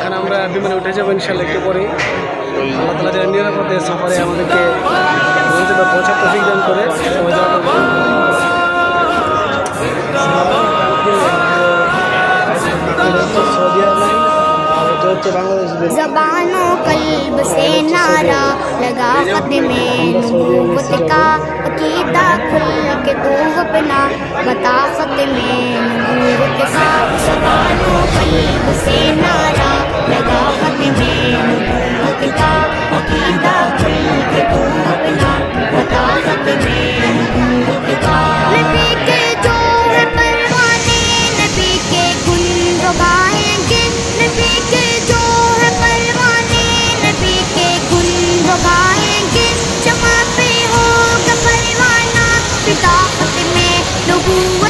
এখন আমরা বিমানে উঠে যাবো ইনশাল্লাহ একটু পরে। আল্লাহ তাআলা যেন নিরাপদে সফরে আমাদেরকে গন্তব্যে পৌঁছার তৌফিক দান করে। সবাই দোয়া করবেন। ज़बानों कल्ब से नारा लगा ख़त्मे नबूवत का अक़ीदा खुल के तू अपना बता ख़त्मे नबूवत का। ज़बानों कल्ब से नारा लगा ख़त्मे नबूवत का अक़ीदा खुल के तू अपना बता ख़त्मे नबूवत का। नबी के जो है परवाने नबी के गुन जो गाएंगे, नबी के जो है परवाने नबी के गुन जो गाएंगे। जमा पे होगा परवाना पिता ख़त्मे नबूवत